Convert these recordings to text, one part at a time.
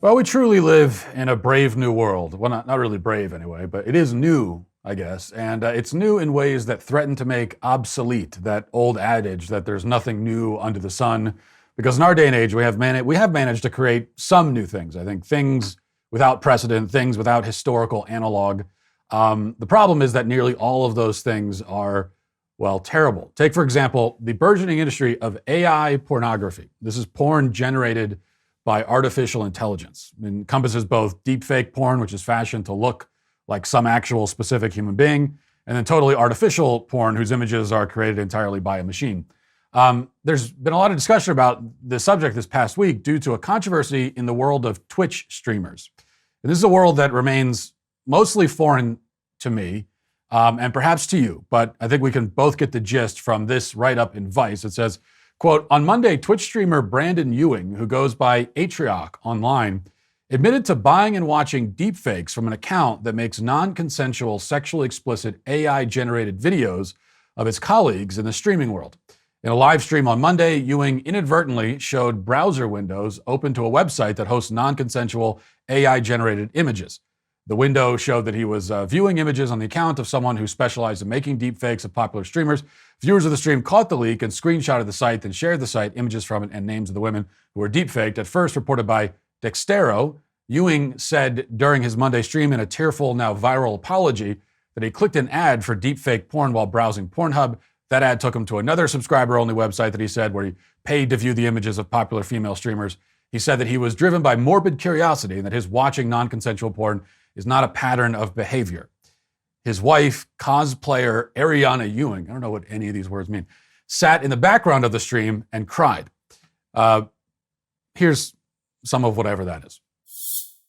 Well, we truly live in a brave new world. Well, not really brave anyway, but it is new, I guess. And it's new in ways that threaten to make obsolete that old adage that there's nothing new under the sun. Because in our day and age, we have managed to create some new things. I think things without precedent, things without historical analog. The problem is that nearly all of those things are, well, terrible. Take, for example, the burgeoning industry of AI pornography. This is porn generated by artificial intelligence. It encompasses both deepfake porn, which is fashioned to look like some actual specific human being, and then totally artificial porn, whose images are created entirely by a machine. There's been a lot of discussion about this subject this past week due to a controversy in the world of Twitch streamers. And this is a world that remains mostly foreign to me, and perhaps to you, but I think we can both get the gist from this write-up in Vice. It says, quote, on Monday, Twitch streamer Brandon Ewing, who goes by Atrioc online, admitted to buying and watching deepfakes from an account that makes non-consensual, sexually explicit AI-generated videos of his colleagues in the streaming world. In a live stream on Monday, Ewing inadvertently showed browser windows open to a website that hosts non-consensual AI-generated images. The window showed that he was viewing images on the account of someone who specialized in making deepfakes of popular streamers. Viewers of the stream caught the leak and screenshotted the site, then shared the site, images from it, and names of the women who were deepfaked. At first reported by Dextero, Ewing said during his Monday stream in a tearful, now viral apology that he clicked an ad for deepfake porn while browsing Pornhub. That ad took him to another subscriber-only website that he said where he paid to view the images of popular female streamers. He said that he was driven by morbid curiosity and that his watching non-consensual porn is not a pattern of behavior. His wife, cosplayer Ariana Ewing, I don't know what any of these words mean, sat in the background of the stream and cried. Here's some of whatever that is.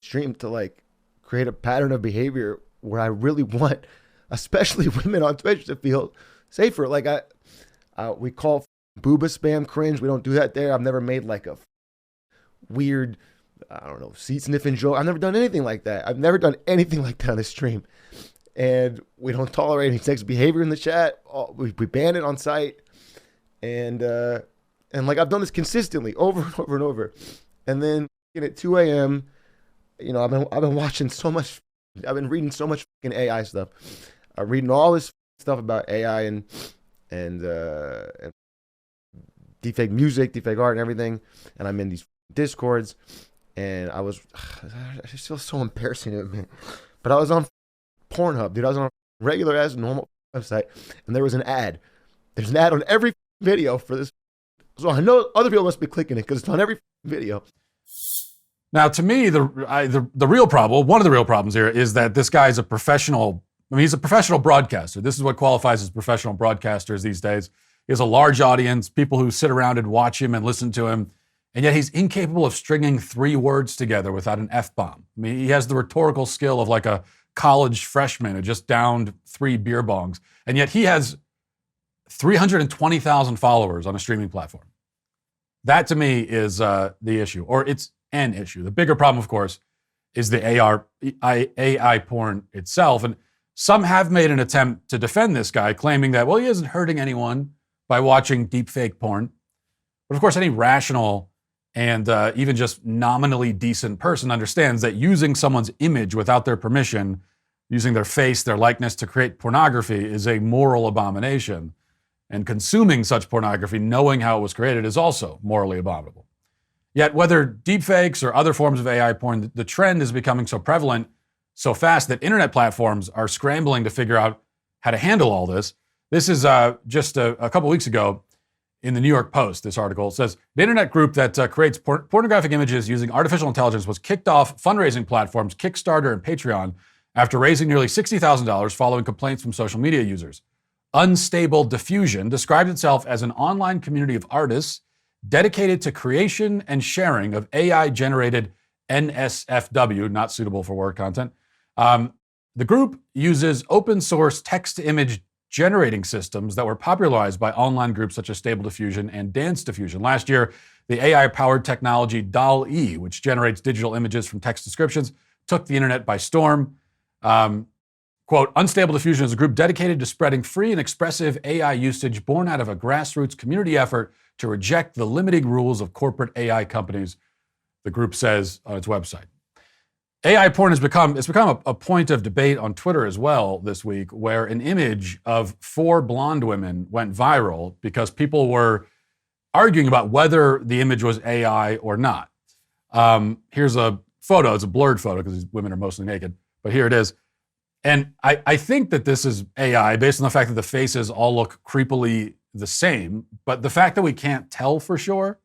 Stream to like create a pattern of behavior where I really want, especially women on Twitch, to feel safer. Like we call booba spam cringe. We don't do that there. I've never made like a weird, I don't know, seat sniffing joke. I've never done anything like that. I've never done anything like that on a stream. And we don't tolerate any sex behavior in the chat. We ban it on site. And like I've done this consistently over and over and over. And then at 2 a.m., you know, I've been watching so much. I've been reading so much fucking AI stuff. I'm reading all this stuff about AI and deepfake music, deepfake art, and everything. And I'm in these discords, and I just feel so embarrassing to me. But I was on Pornhub, dude. I was on a regular ass normal website, and there was an ad. There's an ad on every video for this. So I know other people must be clicking it because it's on every video. Now, to me, the real problem, one of the real problems here, is that this guy's a professional. I mean, he's a professional broadcaster. This is what qualifies as professional broadcasters these days. He has a large audience, people who sit around and watch him and listen to him, and yet he's incapable of stringing 3 words together without an F-bomb. I mean, he has the rhetorical skill of like a college freshman who just downed 3 beer bongs, and yet he has 320,000 followers on a streaming platform. That, to me, is the issue, or it's an issue. The bigger problem, of course, is the AI porn itself. And some have made an attempt to defend this guy, claiming that, well, he isn't hurting anyone by watching deepfake porn. But of course, any rational and even just nominally decent person understands that using someone's image without their permission, using their face, their likeness to create pornography is a moral abomination. And consuming such pornography, knowing how it was created, is also morally abominable. Yet, whether deepfakes or other forms of AI porn, the trend is becoming so prevalent so fast that internet platforms are scrambling to figure out how to handle all this. This is just a couple weeks ago in the New York Post. This article says, the internet group that creates pornographic images using artificial intelligence was kicked off fundraising platforms Kickstarter and Patreon after raising nearly $60,000 following complaints from social media users. Unstable Diffusion described itself as an online community of artists dedicated to creation and sharing of AI-generated NSFW, not suitable for work content. The group uses open source text-to-image generating systems that were popularized by online groups such as Stable Diffusion and Dance Diffusion. Last year, the AI-powered technology DALL-E, which generates digital images from text descriptions, took the internet by storm. Quote, Unstable Diffusion is a group dedicated to spreading free and expressive AI usage born out of a grassroots community effort to reject the limiting rules of corporate AI companies. the group says on its website. AI porn has become a point of debate on Twitter as well this week, where an image of 4 blonde women went viral because people were arguing about whether the image was AI or not. Here's a photo. It's a blurred photo because these women are mostly naked, but here it is. And I think that this is AI based on the fact that the faces all look creepily the same, but the fact that we can't tell for sure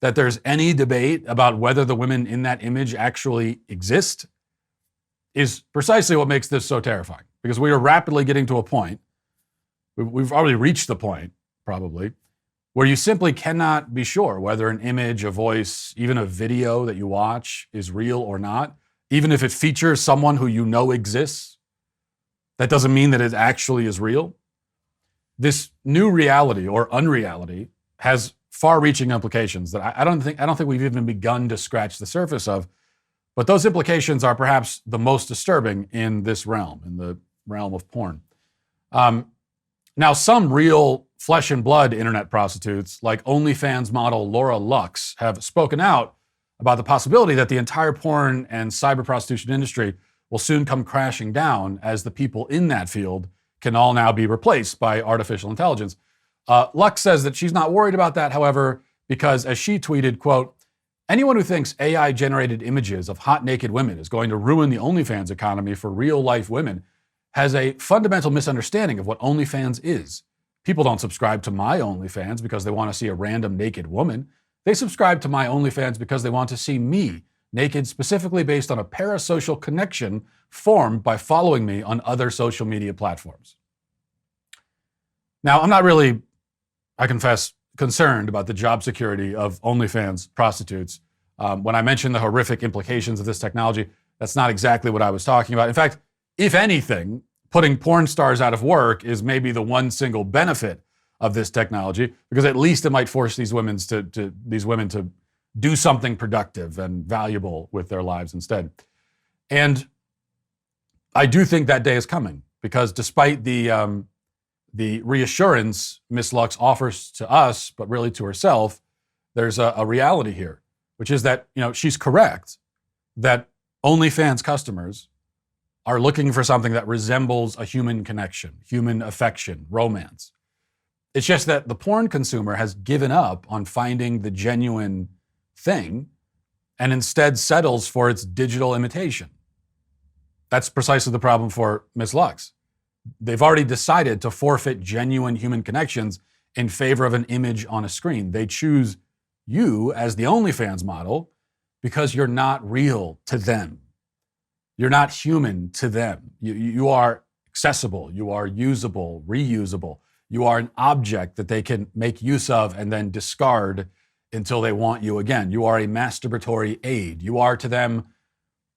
that there's any debate about whether the women in that image actually exist is precisely what makes this so terrifying. Because we are rapidly getting to a point, we've already reached the point, probably, where you simply cannot be sure whether an image, a voice, even a video that you watch is real or not. Even if it features someone who you know exists, that doesn't mean that it actually is real. This new reality or unreality has far-reaching implications that I don't think we've even begun to scratch the surface of. But those implications are perhaps the most disturbing in this realm, in the realm of porn. Now, some real flesh and blood internet prostitutes, like OnlyFans model Laura Lux, have spoken out about the possibility that the entire porn and cyber prostitution industry will soon come crashing down as the people in that field can all now be replaced by artificial intelligence. Lux says that she's not worried about that, however, because as she tweeted, quote, anyone who thinks AI-generated images of hot naked women is going to ruin the OnlyFans economy for real-life women has a fundamental misunderstanding of what OnlyFans is. People don't subscribe to my OnlyFans because they want to see a random naked woman. They subscribe to my OnlyFans because they want to see me naked, specifically based on a parasocial connection formed by following me on other social media platforms. Now, I'm not really, I confess, concerned about the job security of OnlyFans prostitutes. When I mentioned the horrific implications of this technology, that's not exactly what I was talking about. In fact, if anything, putting porn stars out of work is maybe the one single benefit of this technology, because at least it might force these women to do something productive and valuable with their lives instead. And I do think that day is coming, because despite the reassurance Miss Lux offers to us, but really to herself, there's a reality here, which is that, she's correct that OnlyFans customers are looking for something that resembles a human connection, human affection, romance. It's just that the porn consumer has given up on finding the genuine thing and instead settles for its digital imitation. That's precisely the problem for Miss Lux. They've already decided to forfeit genuine human connections in favor of an image on a screen. They choose you as the OnlyFans model because you're not real to them. You're not human to them. You are accessible. You are usable, reusable. You are an object that they can make use of and then discard until they want you again. You are a masturbatory aid. You are to them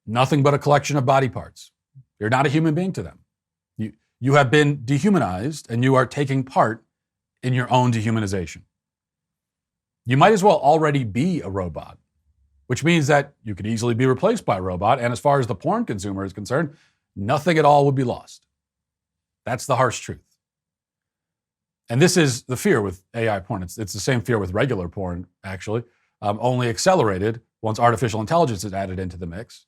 nothing but a collection of body parts. You're not a human being to them. You have been dehumanized, and you are taking part in your own dehumanization. You might as well already be a robot, which means that you could easily be replaced by a robot, and as far as the porn consumer is concerned, nothing at all would be lost. That's the harsh truth. And this is the fear with AI porn. It's the same fear with regular porn, actually, only accelerated once artificial intelligence is added into the mix,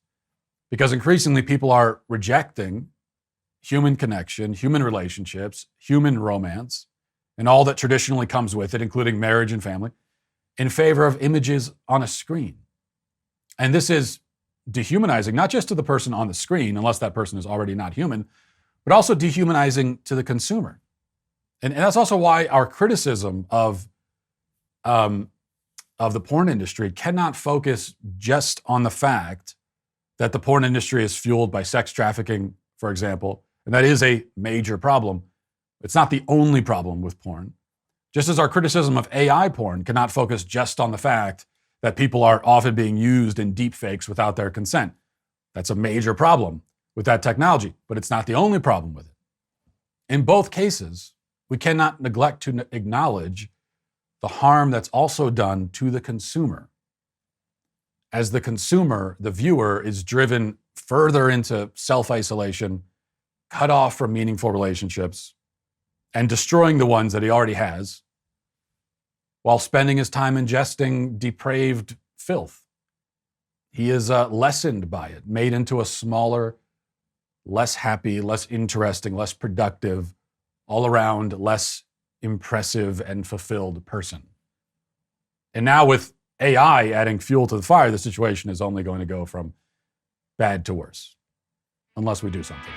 because increasingly people are rejecting human connection, human relationships, human romance, and all that traditionally comes with it, including marriage and family, in favor of images on a screen. And this is dehumanizing, not just to the person on the screen, unless that person is already not human, but also dehumanizing to the consumer. And that's also why our criticism of the porn industry cannot focus just on the fact that the porn industry is fueled by sex trafficking, for example, and that is a major problem. It's not the only problem with porn. Just as our criticism of AI porn cannot focus just on the fact that people are often being used in deep fakes without their consent. That's a major problem with that technology, but it's not the only problem with it. In both cases, we cannot neglect to acknowledge the harm that's also done to the consumer. As the consumer, the viewer is driven further into self-isolation, cut off from meaningful relationships, and destroying the ones that he already has, while spending his time ingesting depraved filth he is lessened by it, made into a smaller, less happy, less interesting, less productive, all around less impressive and fulfilled person. And now with AI adding fuel to the fire, the situation is only going to go from bad to worse, unless we do something.